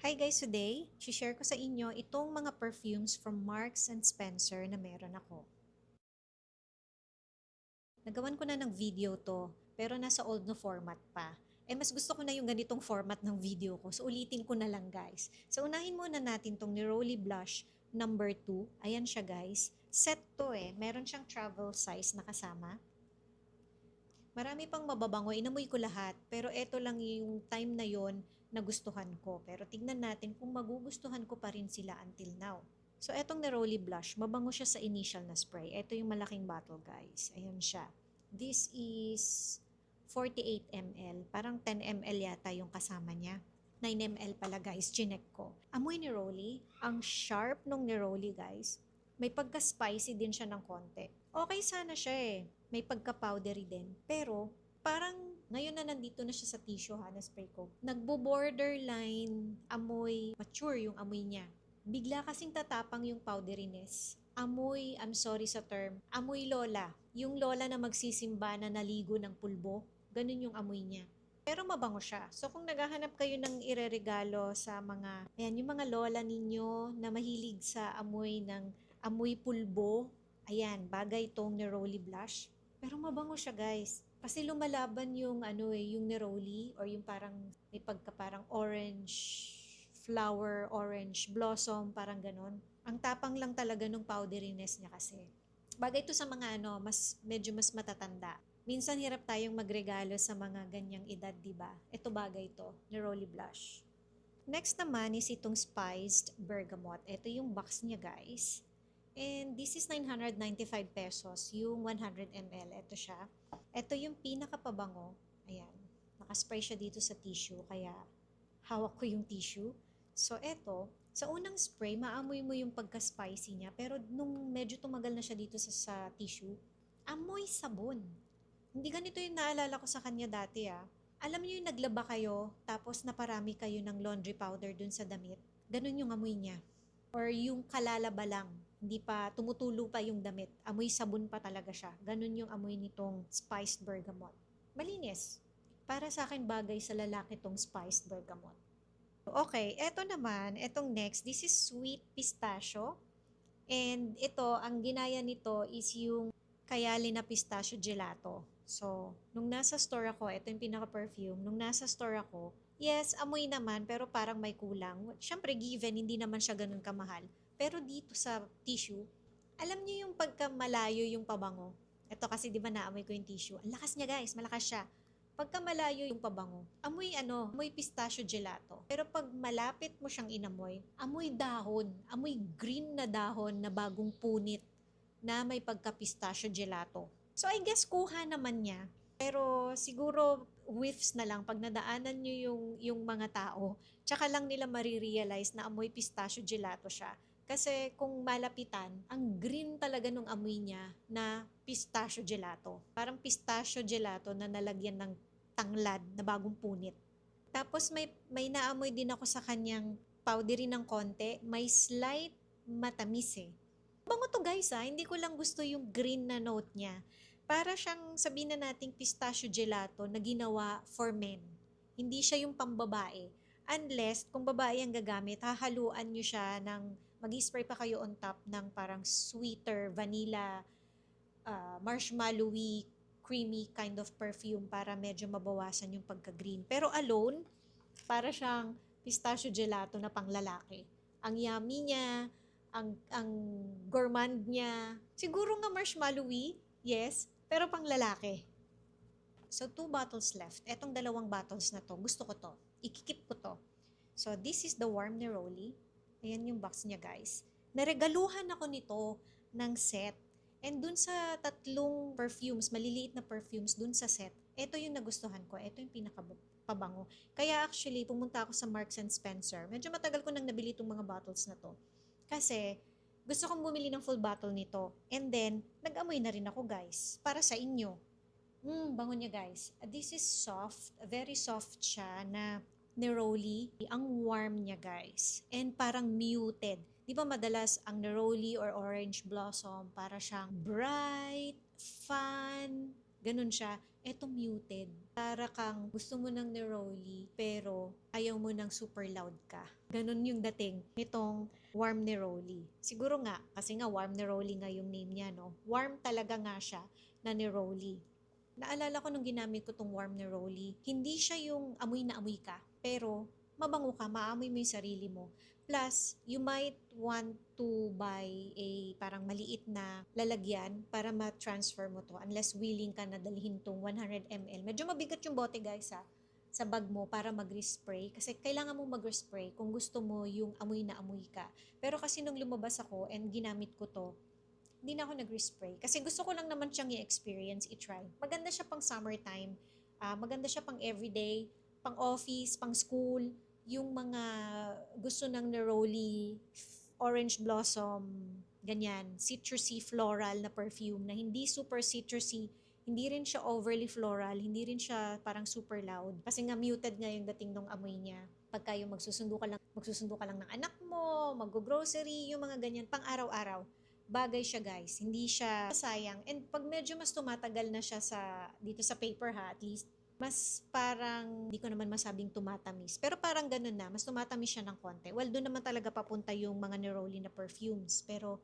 Hi guys, today, share ko sa inyo itong mga perfumes from Marks and Spencer na meron ako. Nagawan ko na ng video to, pero nasa old na format pa. Mas gusto ko na yung ganitong format ng video ko, so ulitin ko na lang guys. So unahin muna natin tong Neroli Blush number 2. Ayan siya guys. Set to meron siyang travel size na kasama. Marami pang mababango, inamoy ko lahat, pero eto lang yung time na yon na gustuhan ko. Pero tignan natin kung magugustuhan ko pa rin sila until now. So etong Neroli Blush, mabango siya sa initial na spray. Ito yung malaking bottle guys. Ayan siya. This is 48 ml. Parang 10 ml yata yung kasama niya. 9 ml pala guys, chinek ko. Amoy Neroli, ang sharp nung Neroli guys. May pagka-spicy din siya ng konti. Okay sana siya may pagka-powdery din. Pero, parang ngayon na nandito na siya sa tissue na spray ko. Nagbo-borderline amoy, mature yung amoy niya. Bigla kasing tatapang yung powderiness. Amoy, I'm sorry sa term, amoy lola. Yung lola na magsisimba na naligo ng pulbo. Ganun yung amoy niya. Pero mabango siya. So kung naghahanap kayo ng ireregalo sa mga, ayan, yung mga lola ninyo na mahilig sa amoy pulbo, ayan, bagay itong Neroli Blush. Pero mabango siya guys. Kasi lumalaban yung yung Neroli or yung parang may pagka parang orange flower, orange blossom, parang ganon. Ang tapang lang talaga nung powderiness niya kasi. Bagay ito sa mga medyo mas matatanda. Minsan hirap tayong magregalo sa mga ganyang edad, di ba? Ito bagay ito, Neroli Blush. Next naman is itong Spiced Bergamot. Ito yung box niya guys. And this is 995 pesos, yung 100 ml. Ito siya. Ito yung pinakapabango. Ayan. Nakaspray siya dito sa tissue, kaya hawak ko yung tissue. So, ito, sa unang spray, maamoy mo yung pagka-spicy niya. Pero nung medyo tumagal na siya dito sa tissue, amoy sabon. Hindi ganito yung naalala ko sa kanya dati Alam niyo yung naglaba kayo, tapos naparami kayo ng laundry powder dun sa damit? Ganun yung amoy niya. Or yung kalalaba lang, hindi pa tumutulo pa yung damit. Amoy sabon pa talaga siya. Ganun yung amoy nitong spiced bergamot. Malinis. Para sa akin bagay sa lalaki tong spiced bergamot. Okay, eto naman, etong next, this is sweet pistachio. And ito, ang ginaya nito is yung kayali na pistachio gelato. So, nung nasa store ako, ito yung pinaka-perfume, nung nasa store ako, yes, amoy naman, pero parang may kulang. Siyempre, given, hindi naman siya ganun kamahal. Pero dito sa tissue, alam niyo yung pagkamalayo yung pabango. Ito kasi di ba naamoy ko yung tissue. Ang lakas niya guys, malakas siya. Pagka malayo yung pabango, amoy pistachio gelato. Pero pag malapit mo siyang inamoy, amoy dahon, amoy green na dahon na bagong punit na may pagka pistachio gelato. So I guess kuha naman niya. Pero siguro whiffs na lang pag nadaanan nyo yung mga tao, tsaka lang nila marirealize na amoy pistachio gelato siya. Kasi kung malapitan, ang green talaga nung amoy niya na pistachio gelato. Parang pistachio gelato na nalagyan ng tanglad na bagong punit. Tapos may naamoy din ako sa kanyang powdery ng konti. May slight matamis Bango to guys hindi ko lang gusto yung green na note niya. Para siyang sabihin na nating pistachio gelato na ginawa for men. Hindi siya yung pambabae. Unless, kung babae ang gagamit, hahaluan nyo siya ng, mag-spray pa kayo on top ng parang sweeter, vanilla, marshmallowy, creamy kind of perfume para medyo mabawasan yung pagka-green. Pero alone, para siyang pistachio gelato na panglalaki. Ang yummy niya, ang gourmand niya. Siguro nga marshmallowy, yes, pero panglalaki. So, 2 bottles left. Etong dalawang bottles na to, gusto ko to. Ikikip ko to. So, this is the warm Neroli. Ayan yung box niya, guys. Naregaluhan ako nito ng set. And dun sa tatlong perfumes, maliliit na perfumes dun sa set, ito yung nagustuhan ko. Ito yung pinakapabango. Kaya actually, pumunta ako sa Marks and Spencer. Medyo matagal ko nang nabili itong mga bottles na to. Kasi, gusto kong bumili ng full bottle nito. And then, nag-amoy na rin ako, guys. Para sa inyo. Bango niya guys. This is soft, very soft siya na neroli. Ang warm niya guys. And parang muted. Di ba madalas ang neroli or orange blossom para siyang bright, fun, ganun siya. eto muted. Para kang gusto mo ng neroli, pero ayaw mo ng super loud ka. Ganon yung dating nitong warm neroli. Siguro nga, kasi nga warm neroli nga yung name niya, no? Warm talaga nga siya na neroli. Naalala ko nung ginamit ko tong warm neroli, hindi siya yung amoy na amoy ka, pero mabango ka, maamoy mo yung sarili mo. Plus, you might want to buy a parang maliit na lalagyan para ma-transfer mo to unless willing ka na dalhin tong 100 ml. Medyo mabigat yung bote guys ha, sa bag mo para mag-respray. Kasi kailangan mo mag-respray kung gusto mo yung amoy na amoy ka. Pero kasi nung lumabas ako and ginamit ko to, hindi na ako nag-respray. Kasi gusto ko lang naman siyang i-experience, i-try. Maganda siya pang summertime. Maganda siya pang everyday, pang office, pang school. Yung mga gusto ng neroli, orange blossom, ganyan, citrusy floral na perfume na hindi super citrusy, hindi rin siya overly floral, hindi rin siya parang super loud. Kasi nga muted nga yung dating ng amoy niya. Pagka yung magsusundo ka lang ng anak mo, mag-grocery, yung mga ganyan, pang araw-araw. Bagay siya guys, hindi siya sayang. And pag medyo mas tumatagal na siya dito sa paper ha, at least, mas parang, hindi ko naman masabing tumatamis. Pero parang ganun na, mas tumatamis siya ng konti. Well, doon naman talaga papunta yung mga neroli na perfumes. Pero,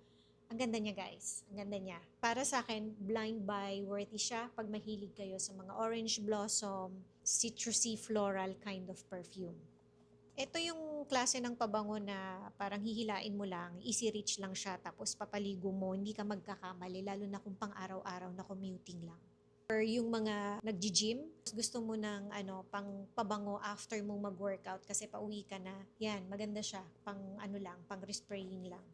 ang ganda niya guys. Ang ganda niya. Para sa akin, blind buy, worthy siya pag mahilig kayo sa mga orange blossom, citrusy floral kind of perfume. Ito yung klase ng pabango na parang hihilain mo lang, easy reach lang siya, tapos papaligo mo, hindi ka magkakamali, lalo na kung pang araw-araw na commuting lang. Or yung mga nagji-gym, gusto mo ng pang pabango after mong mag-workout kasi pauwi ka na, yan, maganda siya, pang pang respraying lang.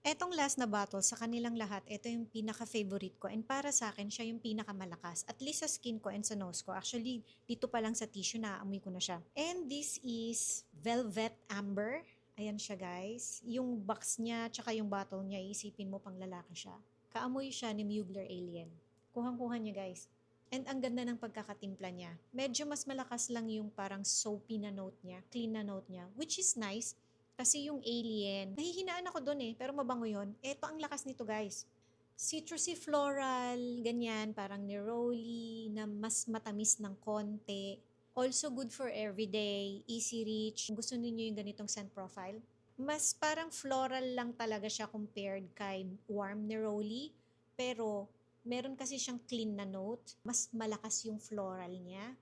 Etong last na bottle, sa kanilang lahat, ito yung pinaka-favorite ko. And para sa akin, siya yung pinaka-malakas. At least sa skin ko and sa nose ko. Actually, dito pa lang sa tissue, naaamoy ko na siya. And this is Velvet Amber. Ayan siya guys. Yung box niya, tsaka yung bottle niya, isipin mo pang lalaki siya. Kaamoy siya ni Mugler Alien. Kuhang-kuha niya guys. And ang ganda ng pagkakatimpla niya. Medyo mas malakas lang yung parang soapy na note niya, clean na note niya, which is nice. Kasi yung Alien, nahihinaan ako doon pero mabango yun. Eto ang lakas nito guys. Citrusy floral, ganyan, parang neroli na mas matamis ng konti. Also good for everyday, easy reach. Kung gusto niyo yung ganitong scent profile, mas parang floral lang talaga siya compared kay warm neroli. Pero meron kasi siyang clean na note. Mas malakas yung floral niya.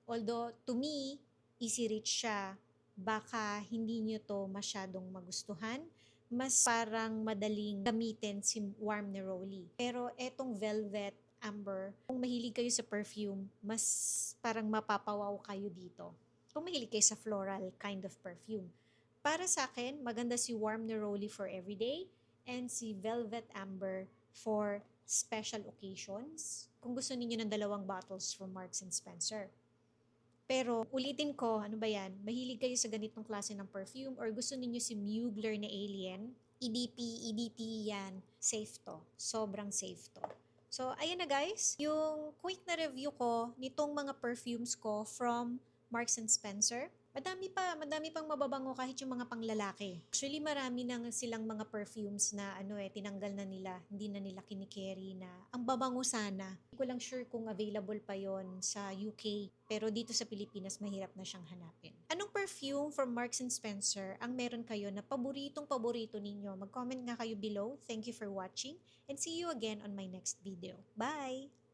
Although to me, easy reach siya, baka hindi nyo to masyadong magustuhan. Mas parang madaling gamitin si warm neroli. Pero etong Velvet Amber, kung mahilig kayo sa perfume, mas parang mapapawaw kayo dito. Kung mahilig kayo sa floral kind of perfume. Para sa akin, maganda si warm neroli for everyday and si Velvet Amber for special occasions. Kung gusto niyo ng dalawang bottles from Marks and Spencer. Pero ulitin ko, ano ba yan? Mahilig kayo sa ganitong klase ng perfume or gusto niyo si Mugler na Alien? EDP yan. Safe to. Sobrang safe to. So, ayan na guys. Yung quick na review ko nitong mga perfumes ko from Marks and Spencer. Madami pang mababango kahit yung mga panglalaki. Actually, marami nang silang mga perfumes na tinanggal na nila, hindi na nila kinikerry na ang babango sana. Hindi ko lang sure kung available pa yon sa UK, pero dito sa Pilipinas mahirap na siyang hanapin. Anong perfume from Marks and Spencer ang meron kayo na paborito ninyo? Mag-comment nga kayo below. Thank you for watching and see you again on my next video. Bye!